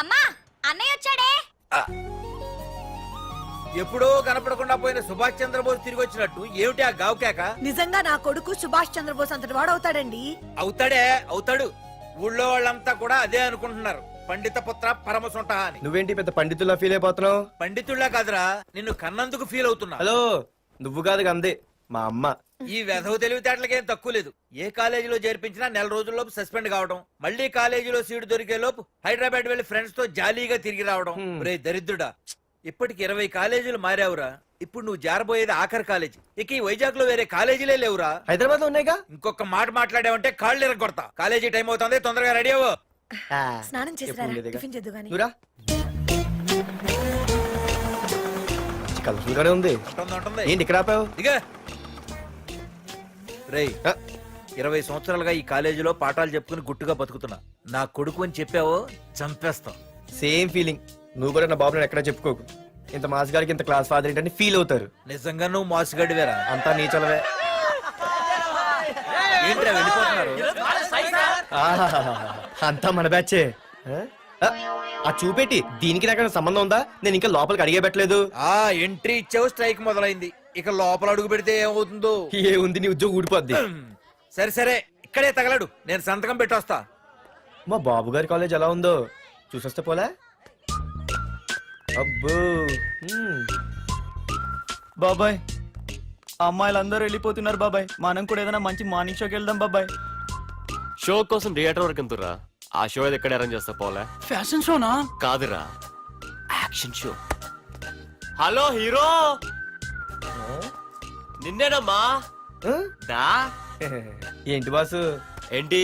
అమ్మా అన్నయ్య వచ్చాడే. ఎప్పుడో కనపడకుండా పోయిన సుభాష్ చంద్రబోస్ తిరిగి వచ్చినట్టు ఏమిటి ఆ గావుకేక? నిజంగా నా కొడుకు సుభాష్ చంద్రబోస్ అంతటి వాడు అవుతాడండి. అవుతాడు. ఊళ్ళో వాళ్ళంతా కూడా అదే అనుకుంటున్నారు. పండిత పుత్ర పరమ సొంట అని. నువ్వేంటి పెద్ద పండితుల్లా ఫీల్ అయిపోతున్నావు? పండితుళ్ళ కాదురా, నిన్ను కన్నందుకు ఫీల్ అవుతున్నా. హలో, నువ్వు కాదు అందే మా అమ్మ. ఈ వెధవ తెలివితేటలకేం తక్కువ లేదు. ఏ కాలేజీలో చేర్పించినా నెల రోజుల్లోపు సస్పెండ్ కావడం, మళ్ళీ కాలేజీలో సీటు దొరికే లోపు హైదరాబాద్ వెళ్లి ఫ్రెండ్స్ తో జాలీగా తిరిగి రావడం. రే దరిద్రుడా, ఇప్పటికి 20 కాలేజీలు మారావురా. ఇప్పుడు నువ్వు జారబోయేది ఆఖరి కాలేజీ. ఇక ఈ వైజాగ్ లో వేరే కాలేజీలే లేవురా. హైదరాబాద్ లో ఉన్నాయిగా. ఇంకొక మాట మాట్లాడావంటే కాళ్ళు ఎరగొడతా. కాలేజీ టైం అవుతుంది, తొందరగా రెడీ అవ్వు. స్నానం చేసి టిఫిన్ చేద్దు గాని. కలర్ఫుల్ గానే ఉంది. ఏంటి ఇక్కడ ఆపావు? దిగా రేయ్, 20 సంవత్సరాలుగా ఈ కాలేజీలో పాఠాలు చెప్పుకుని గుట్టుగా బతుకుతున్నా. నా కొడుకు అని చెప్పావో చంపేస్తాం. Same feeling. నువ్వు కూడా నా బాబు నేను ఎక్కడా చెప్పుకోకు. ఇంత మాస్ గారికి ఇంత క్లాస్ ఫాదర్ ఏంటని ఫీల్ అవుతారు. నిజంగా నువ్వు మాసుగడివేరా? అంతా నీ చలవే. ఏంట్రా వెళ్ళిపోతున్నారు? అంతా మన బ్యాచే. ఆ చూపెట్టి దీనికి నాకు సంబంధం ఉందా? నేను ఇంకా లోపలికి అడిగే పెట్టలేదు. ఆ ఎంట్రీ ఇచ్చావు, స్ట్రైక్ మొదలైంది. ఇక లోపల అడుగు పెడితే ఏమవుతుందో. ఏ ఉంది, నీ ఉద్యోగం ఊడిపోద్ది. సరే ఇక్కడే తగలడు, నేను సంతకం పెట్టొస్తా. మా బాబు గారి కాలేజ్ ఎలా ఉందో చూసొస్తే పోలే. అబ్బో, బాబాయ్ అమ్మాయిలందరూ వెళ్ళిపోతున్నారు బాబాయ్. మనం కూడా ఏదైనా మంచి మార్నింగ్ షోకి వెళ్దాం బాబాయ్. షో కోసం థియేటర్ వరకు ఎంతురా? ఆ షో ఏది ఎక్కడ అరేంజ్ చేస్తా పోలే. ఫ్యాషన్ షోనా? కాదురా, యాక్షన్ షో. హలో హీరో, నిన్నేనమ్మా. దా. ఏంటి బాసు? ఏంటి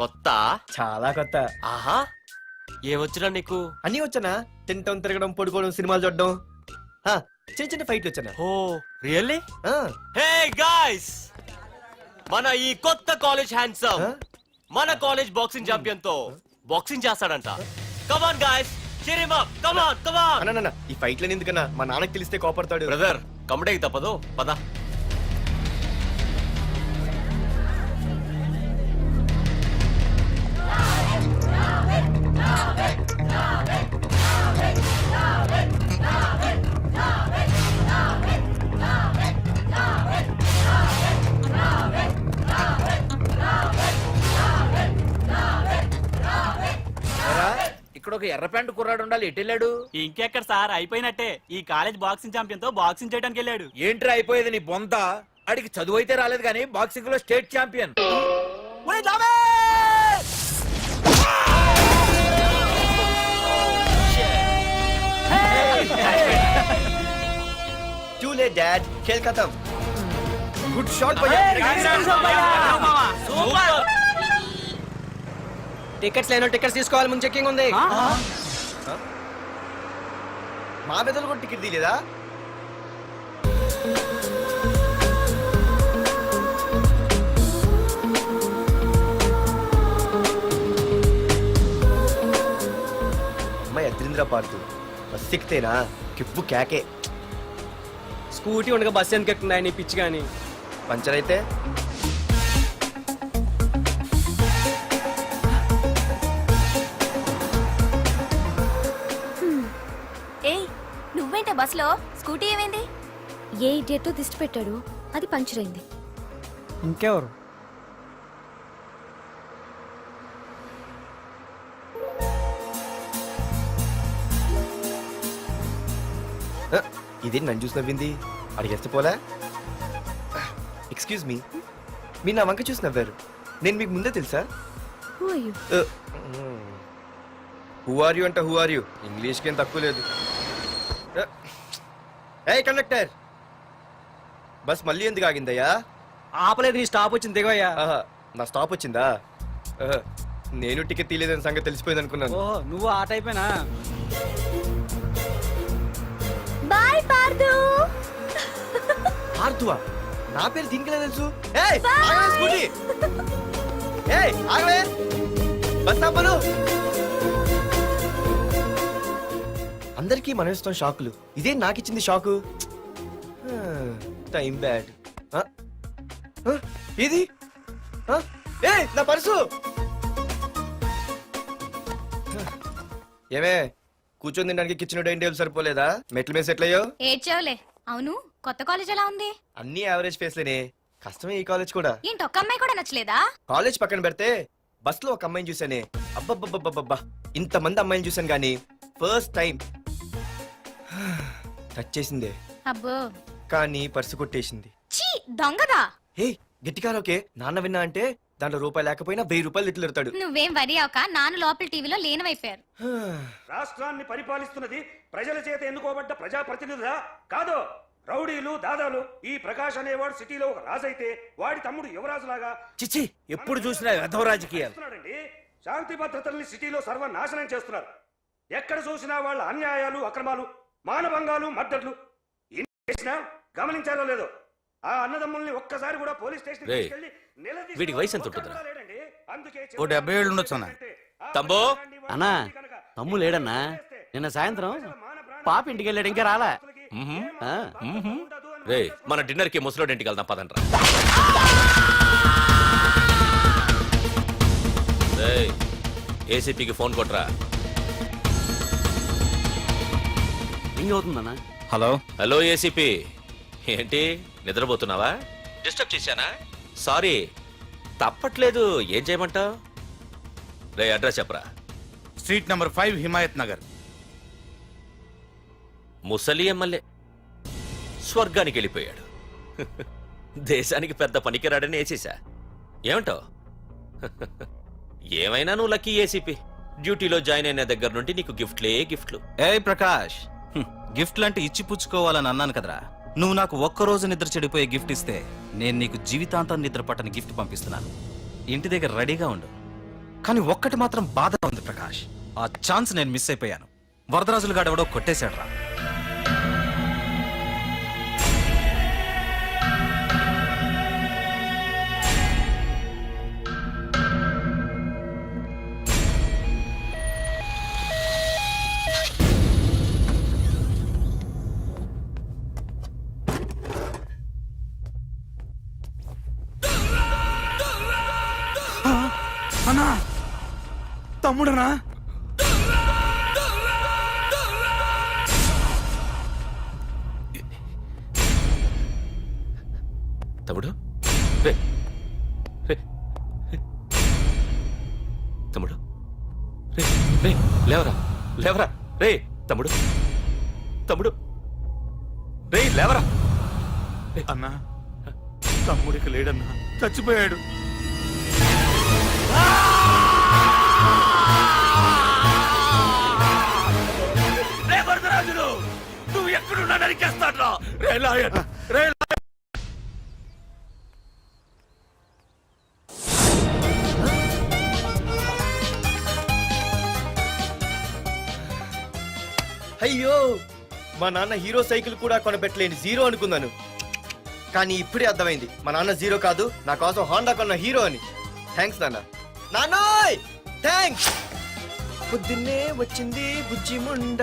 కొత్త? చాలా కొత్త. ఆహా, ఏమొచ్చినా నీకు? అన్నీ వచ్చానా? తింటం, తిరగడం, పడుకోవడం, సినిమాలు చూడడం, చిన్న చిన్న ఫైట్లు వచ్చానా? ఓ రియల్లీ? హే గాయ్స్, మన ఈ కొత్త కాలేజ్ హ్యాండ్సమ్ మన కాలేజ్ బాక్సింగ్ ఛాంపియన్ తో బాక్సింగ్ చేస్తాడంట. Come on guys, cheer him up. కమాన్. అన్న, ఈ ఫైట్లని ఎందుకన్నా? మా నాన్నకి తెలిస్తే కోపడతాడు. బ్రదర్, కమడేకి తప్పదు, పద. ఇక్కడ ఒక ఎర్ర ప్యాంటు కుర్రాడు ఉండాలి. ఎటు వెళ్ళాడు? ఇంకెక్కడ సార్, అయిపోయినట్టే. ఈ కాలేజ్ బాక్సింగ్ ఛాంపియన్ తో బాక్సింగ్ చేయడానికి వెళ్ళాడు. ఏంట్రా అయిపోయేది నీ బొంత? అడిగి చదువు అయితే రాలేదు కానీ బాక్సింగ్ లో state champion. Too late, Dad. खेल खत्म. Good shot, भैया. టికెట్స్ లేనో టికెట్స్ తీసుకోవాలి, ముందు చెక్కింగ్ ఉంది. మా పెద్దలు కూడా టికెట్ తీయలేదా? అమ్మాయి అద్రింద్ర పార్తు బస్ ఎక్కితేనా కిప్పు కేకే. స్కూటీ ఉండగా బస్సు ఎందుకు ఎక్కుతున్నాయి నీ పిచ్చి కానీ? పంచర్ అయితే నువ్వేంటే బస్ లో? స్కూటీ ఏమైంది? ఏ ఇడియట్ దిష్టి పెట్టాడు, అది పంచర్ అయింది. ఇంకెవరు? ఇదేంటి నన్ను చూసి నవ్వింది? అడిగేస్తే పోలే. ఎక్స్క్యూజ్ మీ, మీరు నా వంక చూసి నవ్వారు. నేను మీకు ముందే తెలుసా? హూ ఆర్ యూ అంటే హూ ఆర్ యూ, ఇంగ్లీష్కి ఏం తక్కువ లేదు. ఏ కండక్టర్, బస్ మళ్ళీ ఎందుకు ఆగిందయ్యా? ఆపలేదు, నీ స్టాప్ వచ్చింది, దిగోయ్యా. నా స్టాప్ వచ్చిందా? నేను టికెట్ తీయలేదని సంగతి తెలిసిపోయింది అనుకున్నాను. ఓహో, నువ్వు ఆ టైపేనా? బాయ్ పార్దు. పార్థువా? నా పేరు దీనికిలే తెలుసు. ఏయ్ ఆగవే స్కూటీ. ఏయ్ ఆగవే, బస్ ఆపను. అందరికీ మనం ఇస్తాం షాకులు, ఇదే నాకు ఇచ్చింది షాకు. Time bad. ఇది నా పర్సు. ఏమే కూర్చొని తినడానికి కిచెన్ డైనింగ్ టేబుల్ సరిపోలేదా మెట్ల మీద సెట్ అయ్యో ఏడ్చావులే అవును కొత్త కాలేజ్ ఎలా ఉంది అన్ని యావరేజ్ ఫేస్లేనే కష్టమే ఈ కాలేజ్ కూడా ఏంటి ఒక్క అమ్మాయి కూడా నచ్చలేదా కాలేజ్ పక్కన పెడితే బస్ లో ఒక అమ్మాయిని చూసానే అబ్బబ్బబ్బబ్బబ్బా ఇంతమంది అమ్మాయిని చూసాను గానీ ఫస్ట్ టైం టచ్ చేసిందే అబ్బో కానీ పర్సు కొట్టేసింది చీ దొంగదా హే గట్టిగా ఓకే నాన్న విన్నా అంటే దాంట్లో రూపాయి లేకపోయినా 1000 రూపాయలు ఇట్లు ఎడతాడు నువ్వేం వరి అవక నాన్న లోపల టీవీలో లేనవైపోయారు రాష్ట్రాన్ని పరిపాలిస్తున్నది ప్రజల చేత ఎన్నుకోబడ్డ ప్రజాప్రతినిధులా కాదు రౌడీలు దాదాలు ఈ ప్రకాష్ అనేవాడు సిటీలో ఒక రాజైతే వాడి తమ్ముడు యువరాజులాగా చిచ్చి ఎప్పుడు చూసినా వెధవ రాజకీయాలు. చేస్తున్నాడండి. శాంతి భద్రతల్ని సిటీలో సర్వనాశనం చేస్తున్నారు. ఎక్కడ చూసినా వాళ్ళ అన్యాయాలు అక్రమాలు మానభంగాలు మద్దతులు ఇన్ని చేసినా గమనించారో లేదో ఆ అన్నదమ్ముల్ని ఒక్కసారి కూడా పోలీస్ స్టేషన్ రేయ్, వీడికి వయసు ఎంత ఉంటుందిరా? ఓ 70 ఏళ్ళు ఉండొచ్చు అన్న. తమ్ముడు? అన్నా, తమ్ము లేడన్నా. నిన్న సాయంత్రం పాప ఇంటికి వెళ్ళాడు, ఇంకా రాలా. ఆ, రే మన డిన్నర్ కి ముసలోడి ఇంటికి వెళ్దాం పదండ్రా. రేయ్, ఏసీపీకి ఫోన్ కొట్రా. రింగ్ అవుతుందన్నా. హలో హలో ఏసీపీ, ఏంటి నిద్రపోతున్నావా? డిస్టర్బ్ చేశానా? సారీ, తప్పట్లేదు. ఏం చేయమంటావు? రే అడ్రస్ చెప్పరా. Street number 5 Himayat Nagar. ముసలి ఎమ్మెల్యే స్వర్గానికి వెళ్ళిపోయాడు. దేశానికి పెద్ద పనికిరాడని వేసేసా. ఏమంటావు? ఏమైనా నువ్వు లక్కీ ఏసీపీ. డ్యూటీలో జాయిన్ అయిన దగ్గర నుండి నీకు గిఫ్ట్లే గిఫ్ట్లు. ఏ ప్రకాష్, గిఫ్ట్ లాంటి ఇచ్చి పుచ్చుకోవాలని అన్నాను కదరా. నువ్వు నాకు ఒక్కరోజు నిద్ర చెడిపోయే గిఫ్ట్ ఇస్తే నేను నీకు జీవితాంతం నిద్ర పట్టని గిఫ్ట్ పంపిస్తున్నాను. ఇంటి దగ్గర రెడీగా ఉండు. కానీ ఒక్కటి మాత్రం బాధగా ఉంది ప్రకాష్, ఆ ఛాన్స్ నేను మిస్ అయిపోయాను. వరదరాజులు గాడెవడో కొట్టేశాడ్రా. అన్నా తమ్ముడనా? తమ్ముడు? రే రే రే. తమ్ముడు? రే రే లేవరా లేవరా. రే తమ్ముడు తమ్ముడు రే లేవరా. అన్నా తమ్ముడికి లేడన్నా, చచ్చిపోయాడు. రే వరదరాజులు, నువ్వు ఎక్కడున్నా నరికేస్తాడ్రా. రే లాయర్, రే లాయర్. అయ్యో మా నాన్న హీరో సైకిల్ కూడా కొనబెట్టలేని జీరో అనుకున్నాను. కానీ ఇప్పుడే అర్థమైంది మా నాన్న జీరో కాదు, నా కోసం హోండా కొన్న హీరో అని. థ్యాంక్స్ నాన్న. నాన్నోయ్ థ్యాంక్స్. పొద్దున్నే వచ్చింది బుజ్జి ముండ,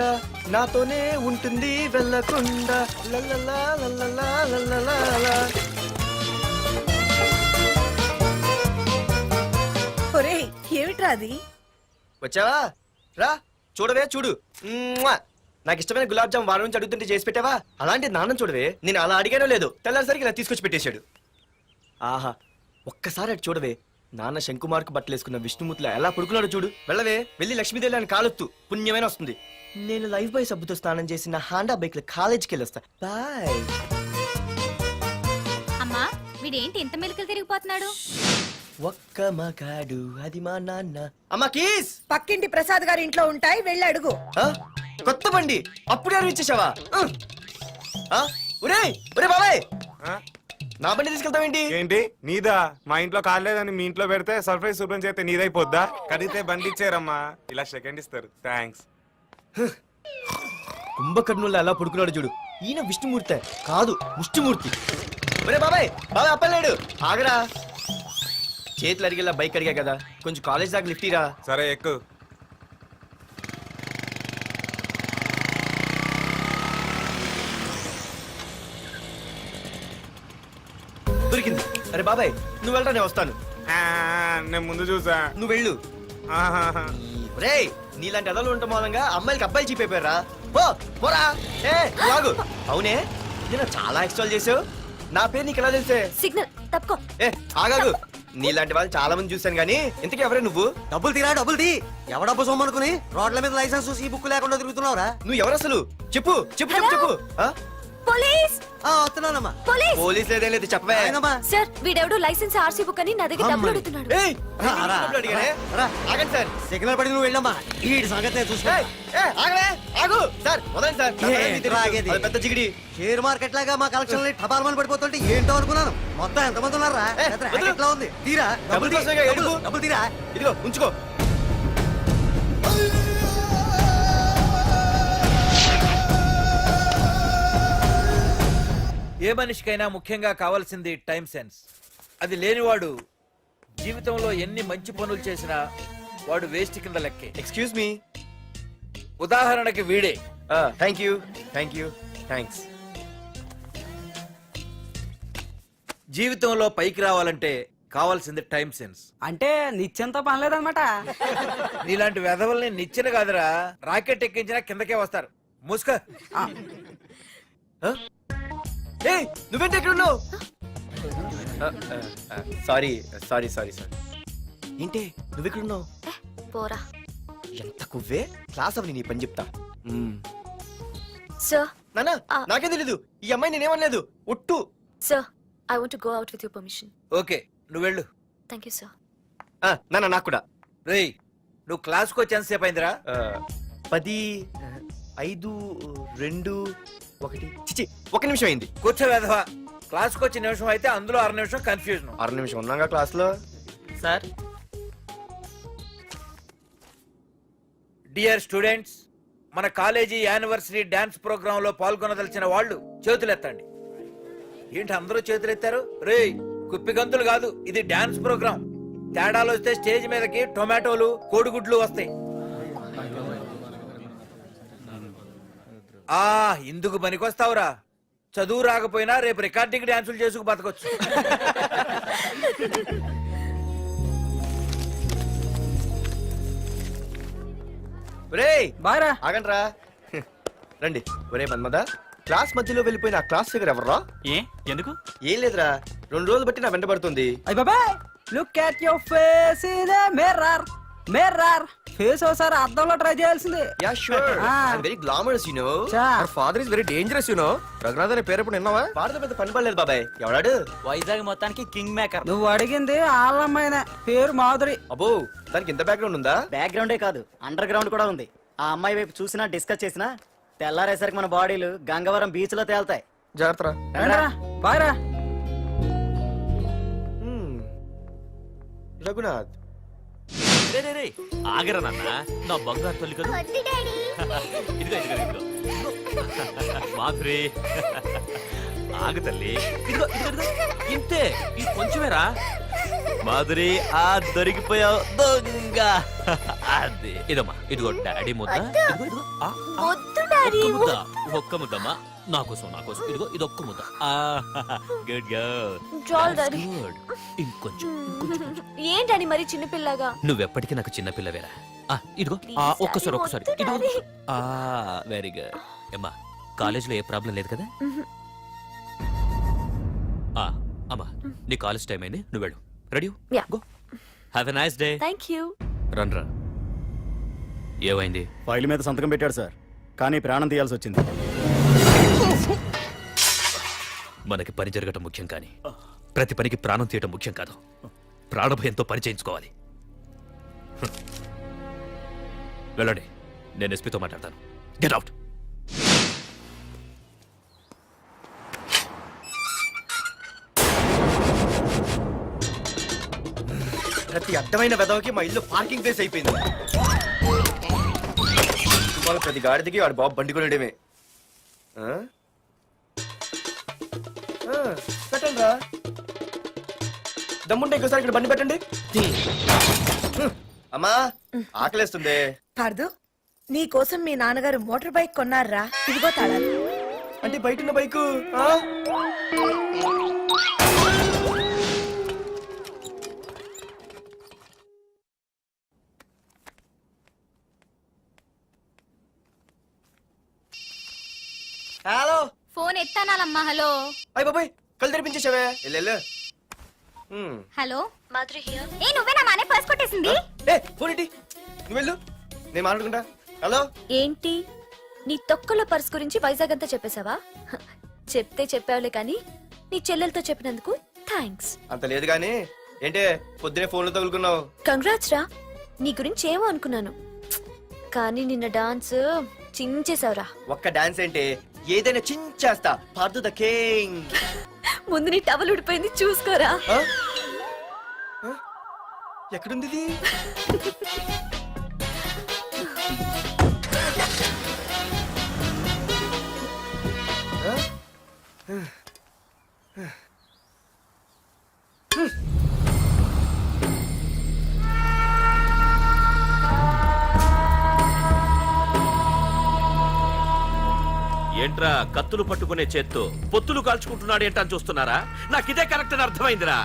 నాతోనే ఉంటుంది వెళ్ళకుండా. లల్లలా లల్లలా లల్లలా. ఒరేయ్ ఏమిట్రా అది? వచ్చావా? రా చూడవే చూడు. మ్మ్వా! నాకు ఇష్టమైన గులాబ్ జామ్ వారం నుంచి అడుగుతుంటే చేసి పెట్టావా? అలాంటి నాన్న చూడవే, నేను అలా అడిగానో లేదో తెల్లారిసరికి ఇలా తీసుకొచ్చి పెట్టేశాడు. ఆహా, ఒక్కసారి అటు చూడవే, నాన్న శంకుమార్కు బట్టలేసుకున్న విష్ణుమూర్తిలా ఎలా పడుకున్నాడు చూడు. వెళ్ళవే, వెళ్ళి లక్ష్మీదేవి అని కాలొత్తు, పుణ్యమైన వస్తుంది. నేను లైఫ్ బాయ్ సబ్బుతో స్నానం చేసిన హాండా బైక్ లో కాలేజీకి వెళ్ళొస్తా. బాయ్. అమ్మా వీడేంటి ఇంత మెలికలు తిరిగిపోతున్నాడు? ఒక్క మగాడు అది మా నాన్న. అమ్మా కీస్. పక్కింటి ప్రసాద్ గారి ఇంట్లో ఉంటాయి, వెళ్ళి అడుగు. ఆ? కొత్త బండి అప్పుడే అరివిచ్చేసావా? ఒరే ఒరే బాబాయ్, నా బండి తీసుకెళ్తావేంటి? ఏంటి నీదా? మా ఇంట్లో కాలేదని మీ ఇంట్లో పెడితే సర్ప్రైజ్ శుభ్రం చేస్తే నీదైపోద్దా? కడిగితే బండి ఇచ్చారమ్మా, ఇలా సెకండ్ ఇస్తారు. థ్యాంక్స్. కుంభకర్ణుల్లో ఎలా పడుకున్నాడు చూడు. ఈయన విష్ణుమూర్తి కాదు, ముష్టిమూర్తి. ఒరే బాబాయ్, బాబాయ్ అప్పలేడు, ఆగరా. చేతులు అడిగేలా బైక్ అడిగా కదా, కొంచెం కాలేజ్ దాకా లిఫ్ట్ ఇరా. సరే ఎక్కు. దొరికింది. అరే బాబాయ్ నువ్వు వెళ్ళరా, నేను వస్తాను. నేను ముందు చూసా. నువ్వు వెళ్ళు. ఆహాహా. రే నీలాంటి ఎదలు ఉండటం మూలంగా అమ్మాయిలకి అబ్బాయిలు చీపైపోయారా పోరా ఏ లాగు అవునే నేను చాలా ఎక్స్ట్రాల్ చేసావు నా పేరు నీకు ఎలా తెలిసే సిగ్నల్ తప్పుకో. ఏ ఆగాగు నీలాంటి వాళ్ళు చాలా మంది చూశాను గానీ ఇంతకీ ఎవరే నువ్వు డబ్బులు తీరా డబ్బులు తీ ఎవడబ్బు సొమ్మనుకుని రోడ్ల మీద లైసెన్స్ చూసి ఈ బుక్ లేకుండా తిరుగుతున్నావురా నువ్వు ఎవరు అసలు చెప్పు చెప్పు చెప్పు చెప్పు ఆ? పోలీస్ వస్తున్నానమ్మా పోలీస్ పోలీస్ లేదేం లేదు చెప్పవే ఆయనమ్మా. సార్ వీడెవడు లైసెన్స్ ఆర్సీ బుక్ అని నా దగ్గర డబ్బులు అడుగుతున్నాడు. ఏయ్, రా, రా. డబ్బులు అడిగానే? ఆగండి సార్ సిగ్నల్ పడి నువ్వు వెళ్ళమ్మా ఈ సంగతి చూసుకో ఏయ్, ఏయ్, ఆగవే ఆగు సార్ వదండి సార్ నా ఏ, పని మీకు తెలుసు. ఆగేది. అది పెద్ద జిగిడి షేర్ మార్కెట్ లాగా మా కలెక్షన్ టపాల్మని పడిపోతుంటే ఏంటో అనుకున్నాను మొత్తం ఎంతమంది ఉన్నారా ఏ, పెద్ద వదిలు. racket లా ఉంది తీరా డబ్బులు కోసమేగా ఏడుపు. డబ్బులు తీరా ఇదిగో ఉంచుకో ఏ మనిషికైనా ముఖ్యంగా కావాల్సింది టైం సెన్స్. అది లేనివాడు జీవితంలో ఎన్ని మంచి పనులు చేసినా వాడు వేస్ట్ కింద లెక్కే. ఎక్స్క్యూజ్ మీ ఉదాహరణకి వీడే. థ్యాంక్ యూ థ్యాంక్స్ జీవితంలో పైకి రావాలంటే కావాల్సింది టైం సెన్స్. అంటే నిత్యంతో పనిలేదన్నమాట నీలాంటి వెధవల్ని నిచ్చెన కాదురా రాకెట్ ఎక్కించినా కిందకే వస్తారు. ముసుక ఏయ్ నువ్వేంటి ఎక్కడ ఉన్నావు సారీ సారీ సారీ సారీ ఏంటి నువ్వు ఎక్కడ ఉన్నావు పోరా. ఎంత కువ్వే క్లాస్ అవని నీ పని చెప్తా సార్ నానా నాకే తెలీదు ఈ అమ్మాయి నేనేమనలేదు ఒట్టు sir I want to go out with your permission. Okay నువ్వు వెళ్ళు. Thank you sir. నానా నాకు కూడా రేయ్ నువ్వు క్లాస్కి వచ్చి ఎంతసేపు అయిందిరా? 10 5 2 1 చిచి 1 నిమిషం అయింది కూర్చో వెధవా. క్లాస్కి వచ్చి నిమిషం అయితే అందులో 6 నిమిషం కన్ఫ్యూజన్. 6 నిమిషం ఉన్నాగా క్లాస్ లో సార్ డియర్ స్టూడెంట్స్, మన కాలేజీ యానివర్సరీ డాన్స్ ప్రోగ్రామ్ లో పాల్గొనదలిచిన వాళ్ళు చేతులెత్తండి. ఏంటి అందరూ చేతులెత్తారు? రేయ్ కుప్పిగంతులు కాదు, ఇది డాన్స్ ప్రోగ్రామ్. తేడాలు వస్తే స్టేజ్ మీదకి టొమాటోలు కోడిగుడ్లు వస్తాయి. ఇందుకు పనికొస్తావురా. చదువు రాకపోయినా రేపు రికార్డింగ్ డాన్సులు చేసుకు బతకొచ్చు. రేయ్ బాగా ఆగండ్రా రండి. ఒరే మన్మద క్లాస్ మధ్యలో వెళ్ళిపోయిన ఆ క్లాస్ ఫిగర్ ఎవర్రా? ఏ ఎందుకు ఏం లేదురా 2 రోజులు బట్టి నా వెంట పడుతుంది. అయ్య బాబాయ్ look at your face in the mirror mirror face ఒకసారి అద్దంలో ట్రై చేయాల్సింది. Yeah sure I very glamorous you know. Our father is very dangerous you know. Raghunath అనే పేరు ఎప్పుడు విన్నావా? పాడతో పెద్ద పని పడలేదు బాబాయ్. ఎవడాడు? వైజాగ్ మొత్తానికి కింగ్ మేకర్. నువ్వు అడిగింది ఆళ్ళమ్మాయిన పేరు మాధురి. అబ్బో దానికి ఇంత బ్యాక్గ్రౌండ్ ఉందా? బ్యాక్గ్రౌండే కాదు అండర్ గ్రౌండ్ కూడా ఉంది. ఆ అమ్మాయి వైపు చూసినా డిస్కస్ చేసినా తెల్లారేసరికి మన బాడీలు గంగవరం బీచ్ లో తేల్తాయి. జాగ్రత్త బాయ్రా. రఘునాథ్ రే రే రే ఆగరా నాన్న, నా బంగారు తల్లి కదా. ఇదిగో ఇదిగో ఇదిగో మాధురి ఆగు తల్లి. ఇదిగో ఇదిగో ఇదిగో ఇంతే, ఇది కొంచెమేరా. మాధురి దొరికిపోయావు దొంగ. అదే ఇదమ్మా, ఇదిగో డాడీ ముద్ద. ఇదిగో ఇదిగో ఒక్క ముద్ద, ఒక్క ముద్దమ్మా నా కోసం నా కోసం. ఇదిగో ఇది ఒక్క ముద్ద. Good girl. గుడ్. ఇంకొంచెం ఏంటని మరి చిన్నపిల్లగా? నువ్వెప్పటికీ నాకు చిన్న పిల్లవేరా. ఇదిగో ఒక్కసారి ఒక్కసారి ఇదిగో. Very good. అమ్మా కాలేజీలో ఏ ప్రాబ్లం లేదు కదా? అమ్మా నీ కాలేజ్ టైం అయింది, నువ్వు వెళ్ళు. Ready go. Have a nice day. Thank you. Run రా. ఏమైంది? ఫైల్ మీద సంతకం పెట్టాడు సార్, కానీ ప్రాణం తీయాల్సి వచ్చింది. మనకి పని జరగటం ముఖ్యం, కానీ ప్రతి పనికి ప్రాణం తీయటం ముఖ్యం కాదు. ప్రాణభయంతో పని చేయించుకోవాలి. వెళ్ళండి, నేను ఎస్పీతో మాట్లాడతాను. Get out. ప్రతి అడ్డమైన వెదవకి మా ఇల్లు పార్కింగ్ ప్లేస్ అయిపోయింది. వాళ్ళ ప్రతి గాడిదకి వాడు బాబు బండి కొనడమే. పెట్టండి రా, దమ్ముంటే ఇంకోసారి ఇక్కడ బండి పెట్టండి. అమ్మా ఆకలేస్తుంది. పార్దు నీ కోసం మీ నాన్నగారు మోటార్ బైక్ కొన్నారా? ఇదిగో తాళాలు. అంటే బయట ఉన్న బైకు హలో ఫోన్ ఎత్తానాలమ్మా. హలో అయ్య బాబాయ్ కళ్ళు తెరిపించేసావే వెళ్ళు హలో ఏ నువ్వేనా మానే పర్స్ కొట్టేసింది? ఏ ఫోన్ ఏంటి నువ్వు వెళ్ళు నేను మాట్లాడుకుంటా. హలో ఏంటి నీ తొక్కల పర్స్ గురించి వైజాగ్ అంతా చెప్పేశావా? హ, చెప్తే చెప్పావులే కానీ నీ చెల్లెలతో చెప్పినందుకు థ్యాంక్స్. అంత లేదు కానీ ఏంటే పొద్దునే ఫోన్లో తగులుకున్నావు. కంగ్రాట్స్ రా, నీ గురించి ఏమో అనుకున్నాను కానీ నిన్న డాన్స్ చించేశావురా. ఒక్క డాన్స్ ఏంటి ఏదైనా చించేస్తా. Pardhu the king. ముందు నీ టవల్ ఉడిపోయింది చూసుకోరా. ఎక్కడుంది ఇది? ఏంట్రా కత్తులు పట్టుకునే చేత్తో పొత్తులు కాల్చుకుంటున్నాడు ఏంటని చూస్తున్నారా? నాకు ఇదే కరెక్ట్ అని అర్థమైందిరా.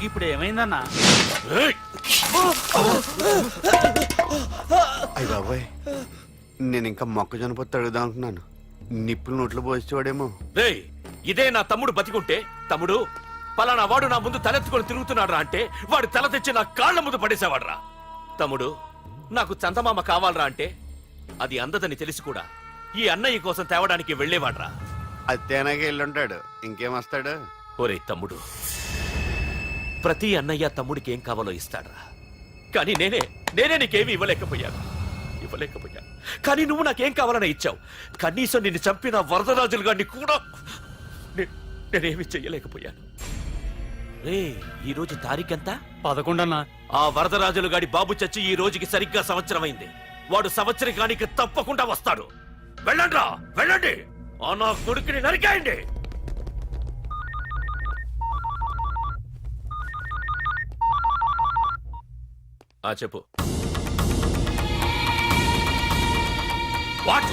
ఇప్పుడు ఏమైందన్నా? ఏయ్! అయ్య బాబాయ్ నేను ఇంకా మొక్కజొన్న పొత్తు అడుగుదాం అనుకున్నాను. నిప్పులు నోట్లో పోసేవాడేమో. రేయ్, ఇదే నా తమ్ముడు బతికుంటే, తమ్ముడు పలానా వాడు నా ముందు తలెత్తుకొని తిరుగుతున్నాడు రా అంటే వాడు తల తెచ్చి నా కాళ్ళ ముందు పడేసేవాడ్రా. తమ్ముడు నాకు చందమామ కావాలరా అంటే అది అందదని తెలిసి కూడా ఈ అన్నయ్య కోసం తేవడానికి వెళ్లేవాడ్రా. అది తేనాగా వెళ్ళుంటాడు, ఇంకేం వస్తాడు? ఒరే తమ్ముడు, ప్రతి అన్నయ్య తమ్ముడికి ఏం కావాలో ఇస్తాడ్రా. కానీ నేనే నీకేమీ ఇవ్వలేకపోయాను. కానీ నువ్వు నాకేం కావాలని ఇచ్చావు. కనీసం నిన్ను చంపిన వరదరాజులు గారిని కూడా నేనేమి చెయ్యలేకపోయాను. రే, ఈ రోజు తారీఖెంత? 11 అన్నా. ఆ వరదరాజులు గాడి బాబు చచ్చి ఈ రోజుకి సరిగ్గా సంవత్సరమైంది. వాడు సంవత్సరానికి తప్పకుండా వస్తాడు. వెళ్ళండ్రా, వెళ్ళండి. ఆ నా కొడుకుని నరికేయండి. చెప్పు. వాట్?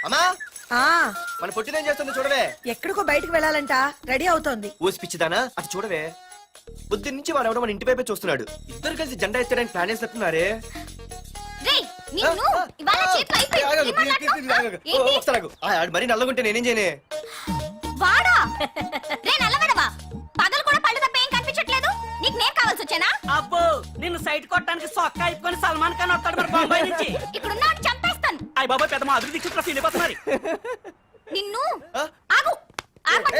అమ్మా ఆ మన పొట్టిదేం చేస్తుంది చూడవే. ఎక్కడికో బయటకు వెళ్ళాలంట, రెడీ అవుతోంది. ఊసి పిచ్చిదానా అటు చూడవే. బుద్ధి నుంచి వాడు ఎవడో మన ఇంటి వైపే చూస్తున్నాడు. ఇద్దరు కలిసి జెండా ఎత్తడానికి ప్లాన్ చేస్తున్నారు. రేయ్ నిన్ను ఇవాళ చేతులు అయిపోయి మరి నల్లగుంటే నేనేం చేయనే? వాడా రే నల్లవడవా, పగలు కూడా పళ్ళు తప్ప ఏం కనిపించట్లేదు. నీకు నేను కావాల్సి వచ్చానా? అబ్బో నిన్ను సైట్ కొట్టడానికి సొక్క అయిపోయి సల్మాన్ ఖాన్ వస్తాడు మరి బొంబాయి నుంచి. ఇక్కడ ఉన్నాడు చంపేస్తాను. అయ్య బాబాయ్ పెద్ద మా అభివృద్ధి దీక్షితులు ఫీల్ అయిపోతున్నారు. నిన్ను ఆగు ఆగమంటే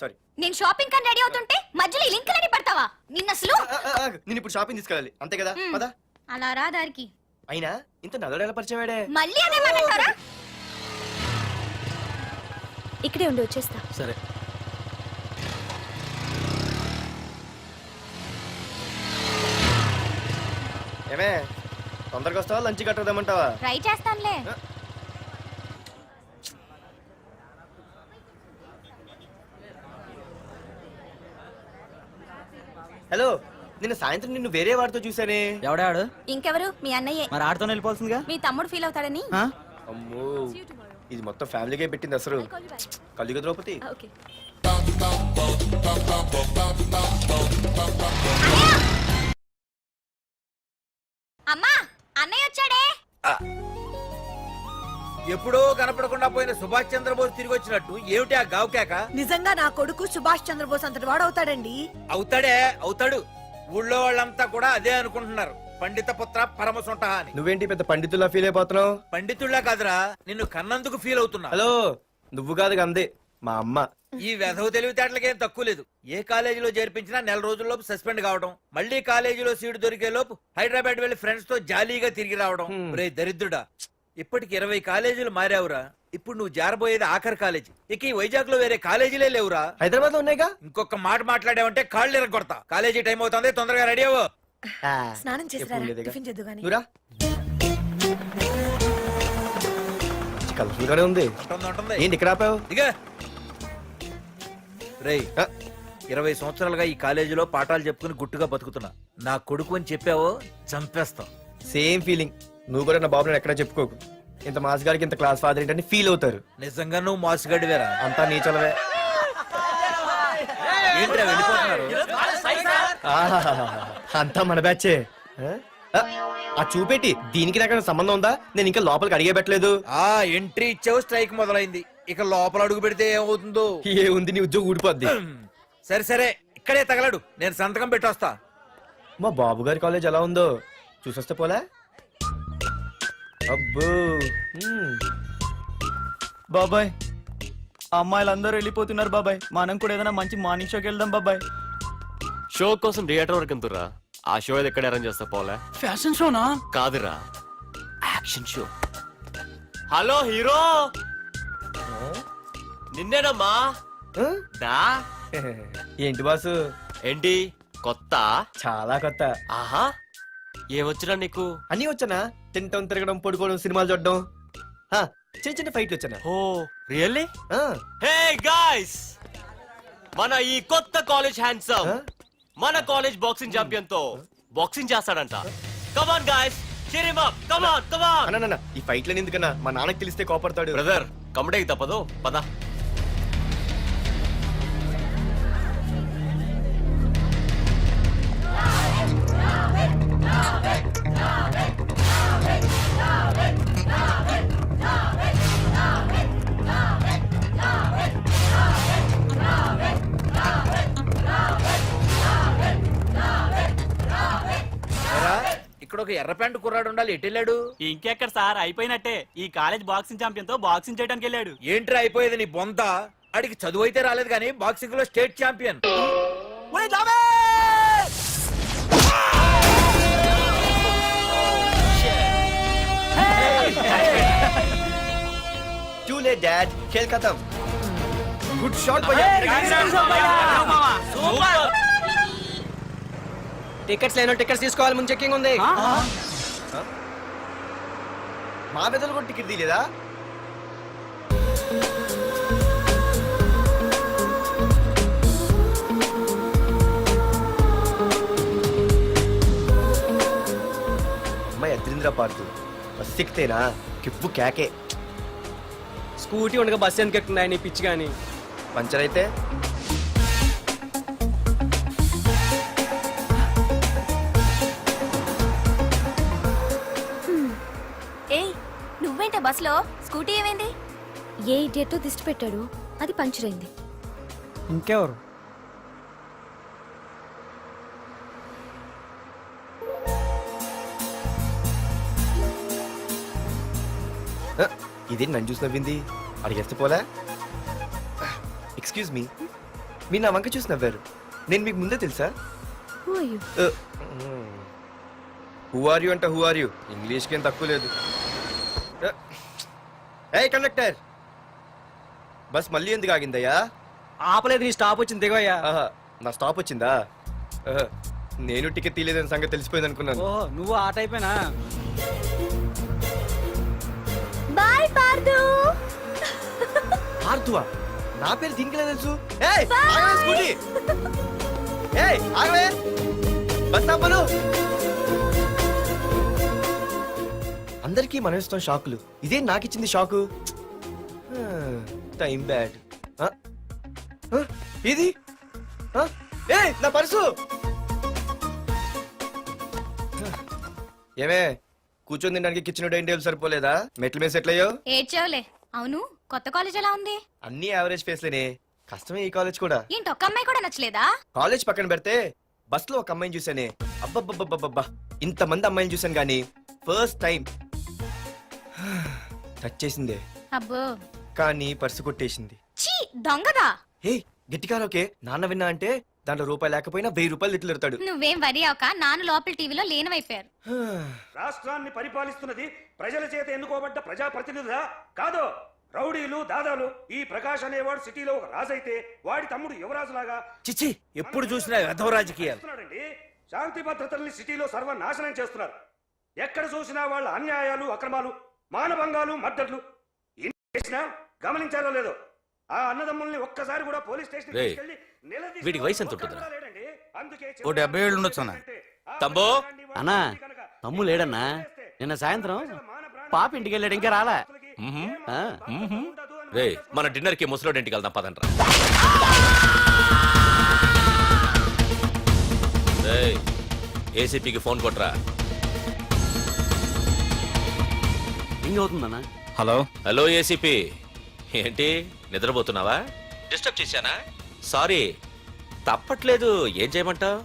సారీ. నేను షాపింగ్ కని రెడీ అవుతుంటే మధ్యలో ఈ లింకులని పడతావా? నిన్న అసలు నేను ఇప్పుడు షాపింగ్ తీసుకెళ్ళాలి అంతే కదా. పదా అలా రా దారికి. అయినా ఇంత నల్లడు ఎలా పరిచయం వాడే? మళ్ళీ అదే మాట్లాడతారా? ఇక్కడే ఉండి వచ్చేస్తా. సరే. ఏమే తొందరగా వస్తావా లంచ్ కట్టదామంటావా? ట్రై చేస్తానులే. హలో, నిన్న సాయంత్రం నిన్ను వేరే వాడితో చూసానే. ఎవడాడు? ఇంకెవరు? మీ అన్నయ్యే. మరి ఆడుతో వెళ్ళిపోతుందిగా. మీ తమ్ముడు ఫీల్ అవుతాడని. అమ్మో, ఇది మొత్తం ఫ్యామిలీకే పెట్టింది అసలు. కలియుగ ద్రౌపది. ఓకే. అమ్మా అన్నయ్య వచ్చాడే. ఎప్పుడో కనపడకుండా పోయిన సుభాష్ చంద్రబోస్ తిరిగి వచ్చినట్టు ఏమిటి ఆ గావుకేక? నిజంగా నా కొడుకు సుభాష్ చంద్రబోస్ అంతటి వాడు అవుతాడండి. అవుతాడు. ఊళ్ళో వాళ్ళంతా కూడా అదే అనుకుంటున్నారు. పండిత పుత్ర పరమ సొంట అని. నువ్వేంటి పెద్ద పండితుల్లా ఫీల్ అయిపోతున్నావు? పండితుళ్ళ కాదురా, నిన్ను కన్నందుకు ఫీల్ అవుతున్నా. హలో, నువ్వు కాదు అందే మా అమ్మ. ఈ వెధవ తెలివితేటలకేం తక్కువ లేదు. ఏ కాలేజీలో చేర్పించినా నెల రోజుల్లోపు సస్పెండ్ కావడం, మళ్ళీ కాలేజీలో సీటు దొరికే లోపు హైదరాబాద్ వెళ్లి ఫ్రెండ్స్ తో జాలీగా తిరిగి రావడం. రే దరిద్రుడా, ఇప్పటికి 20 కాలేజీలు మారావురా. ఇప్పుడు నువ్వు జారబోయేది ఆఖరి కాలేజీ. ఇక ఈ వైజాగ్ లో వేరే కాలేజీలే లేవురా. హైదరాబాద్ లో ఉన్నాయిగా. ఇంకొక మాట మాట్లాడావంటే కాళ్ళు ఎరగొడతా. కాలేజీ టైం అవుతుంది, తొందరగా రెడీ అవ్వు. స్నానం చేసిరా, టిఫిన్ చేద్దు గాని. కలర్ఫుల్ గానే ఉంది. ఏంటి ఇక్కడ ఆపావు? ఇక రేయ్, 20 సంవత్సరాలుగా ఈ కాలేజీలో పాఠాలు చెప్పుకుని గుట్టుగా బతుకుతున్నా. నా కొడుకు అని చెప్పావో చంపేస్తాం. Same feeling. నువ్వు కూడా నా బాబు నేను ఎక్కడా చెప్పుకోకు. ఇంత మాస్ గారికి ఇంత క్లాస్ ఫాదర్ ఏంటని ఫీల్ అవుతారు. నిజంగా నువ్వు మాసుగడివేరా? అంతా నీ చలవే. ఏంట్రా వెళ్ళిపోతున్నారు? అంతా మన బ్యాచే ఆ చూపెట్టి దీనికి నాకు సంబంధం ఉందా? నేను ఇంకా లోపలికి అడిగే పెట్టలేదు. ఆ ఎంట్రీ ఇచ్చావు, స్ట్రైక్ మొదలైంది. ఇక లోపల అడుగు పెడితే ఏమవుతుందో. ఏ ఉంది, నీ ఉద్యోగం ఊడిపోద్ది. సరే సరే, ఇక్కడే తగలడు, నేను సంతకం పెట్టొస్తా. మా బాబు గారి కాలేజ్ ఎలా ఉందో చూసొస్తే పోలే. అబ్బో బాబాయ్ అమ్మాయిలందరూ వెళ్ళిపోతున్నారు బాబాయ్, మనం కూడా ఏదైనా మంచి మార్నింగ్ షోకి వెళ్దాం బాబాయ్. షో కోసం థియేటర్ వరకు ఎంతురా? ఆ షో ఏది ఎక్కడ అరేంజ్ చేస్తా పోలే? ఫ్యాషన్ షోనా? కాదురా, యాక్షన్ షో. హలో హీరో, నిన్నేనమ్మా. ఆ? దా. ఏంటి బాసు? ఏంటి కొత్త? చాలా కొత్త. ఆహా, ఏమొచ్చినా నీకు? అన్నీ వచ్చానా? తింటం, తిరగడం, పడుకోవడం, సినిమాలు చూడడం, చిన్న చిన్న ఫైట్లు వచ్చానా? ఓ రియల్లీ? ఆ, హే గాయ్స్, మన ఈ కొత్త కాలేజ్ హ్యాండ్సమ్ Huh? మన కాలేజ్ బాక్సింగ్ ఛాంపియన్ తో బాక్సింగ్ చేస్తాడంట. Come on guys, cheer him up. Come on, come on. అన్న ఈ ఫైట్లని ఎందుకన్నా? మా నాన్నకి తెలిస్తే కోపడతాడు. బ్రదర్, కమడేకి తప్పదు, పద. ఏరా, ఇక్కడ ఒక ఎర్ర ప్యాంటు కుర్రాడు ఉండాలి, ఎటు వెళ్ళాడు? ఇంకెక్కడ సార్, అయిపోయినట్టే. ఈ కాలేజ్ బాక్సింగ్ ఛాంపియన్ తో బాక్సింగ్ చేయడానికి వెళ్ళాడు. ఏంట్రా అయిపోయేది నీ బొంత? అడిగి చదువు అయితే రాలేదు కానీ బాక్సింగ్ లో state champion. Too late, Dad. खेल खत्म. Good shot, भैया. టికెట్స్ లేనో టికెట్స్ తీసుకోవాలి, ముందు చెక్కింగ్ ఉంది. మా పెద్దలు కూడా టికెట్ తీయలేదా? అమ్మాయి అద్రింద్ర పార్తు బస్ ఎక్కితేనా కిప్పు కేకే. స్కూటీ ఉండగా బస్సు ఎందుకు ఎక్కుతుంది నీ పిచ్చి గాని? పంచర్ అయితే ఏయ్, నువ్వేంటే బస్సులో? స్కూటీ ఏమైంది? ఏ ఇడియట్ దిష్టి పెట్టాడు, అది పంచర్ అయింది. ఇంకెవరు? ఇదే నన్ను చూసి నవ్వింది, అడిగేస్తే పోలే. ఎక్స్క్యూజ్ మీ, మీరు నా వంక చూసి నవ్వారు, నేను మీకు ముందే తెలుసా? Who are you? Who are you అంటే హూ ఆర్ యూ, ఇంగ్లీష్కి ఏం తక్కువ లేదు. ఏ కండక్టర్, బస్ మళ్ళీ ఎందుకు ఆగిందయ్యా? ఆపలేదు, నీ స్టాప్ వచ్చింది దిగవయ్యా. ఆహా, నా స్టాప్ వచ్చిందా? ఆహా, నేను టికెట్ తీయలేదని సంగతి తెలిసిపోయింది అనుకున్నాను. ఓహో, నువ్వు ఆ టైపేనా? బాయ్ పార్దు. ఆర్తువా? నా పేరు దీనికి తెలుసు. ఏయ్, ఆగవే స్కూటీ. ఏయ్, ఆగవే. బస్ ఆపను. అందరికీ మనం ఇస్తాం షాకులు, ఇదే నాకు ఇచ్చింది షాకు. Time bad. ఇది ఏయ్, నా పర్సు. ఏమే, కూర్చొని తినడానికి కిచెన్ డైనింగ్ టేబుల్ సరిపోలేదా? మెట్ల మీద సెట్ అయ్యో. ఏడ్చావులే. అవును, కొత్త కాలేజ్ ఎలా ఉంది? అన్ని యావరేజ్ ఫేస్లేనే, కష్టమే ఈ కాలేజ్ కూడా. ఏంటి, ఒక్క అమ్మాయి కూడా నచ్చలేదా? కాలేజ్ పక్కన పెడితే బస్ లో ఒక అమ్మాయిని చూసానే, అబ్బబ్బబ్బబ్బబ్బా, ఇంతమంది అమ్మాయిని చూసాను గానీ ఫస్ట్ టైం టచ్ చేసిందే, అబ్బో, కానీ పర్సు కొట్టేసింది. చీ, దొంగదా. హే, గట్టిగా ఓకే, నాన్న విన్నా అంటే దాంట్లో రూపాయి లేకపోయినా 1000 రూపాయలు తిట్లు. నువ్వేం వరి అవక, నాన్న లోపల టీవీలో లేనవైపోయారు. రాష్ట్రాన్ని పరిపాలిస్తున్నది ప్రజల చేత ఎన్నుకోబడ్డ ప్రజాప్రతినిధులా? కాదు, రౌడీలు, దాదాలు. ఈ ప్రకాష్ అనేవాడు సిటీలో ఒక రాజైతే వాడి తమ్ముడు యువరాజులాగా చిచ్చి, ఎప్పుడు చూసినా వెధవ రాజకీయాలు. చేస్తున్నాడండి. శాంతి భద్రతల్ని సిటీలో సర్వనాశనం చేస్తున్నారు. ఎక్కడ చూసినా వాళ్ళ అన్యాయాలు, అక్రమాలు, మానభంగాలు, మద్దతులు. ఇన్ని చేసినా గమనించాలో లేదో, ఆ అన్నదమ్ముల్ని ఒక్కసారి కూడా పోలీస్ స్టేషన్ రేయ్, వీడికి వయసు ఎంత ఉంటుందిరా? ఓ 70 ఏళ్ళు ఉండొచ్చు అన్న. తమ్ముడు? అన్నా, తమ్ము లేడన్నా. నిన్న సాయంత్రం పాప ఇంటికి వెళ్ళాడు, ఇంకా రాలా. రే, మన డిన్నర్ కి ముసలోడి ఇంటికి వెళ్దాం పదండ్రా. ఏసీపీకి ఫోన్ కొట్రా. అవుతుందన్నా. హలో. హలో ఏసీపీ, ఏంటి నిద్రపోతున్నావా? డిస్టర్బ్ చేశానా? సారీ, తప్పట్లేదు. ఏం చేయమంటావు?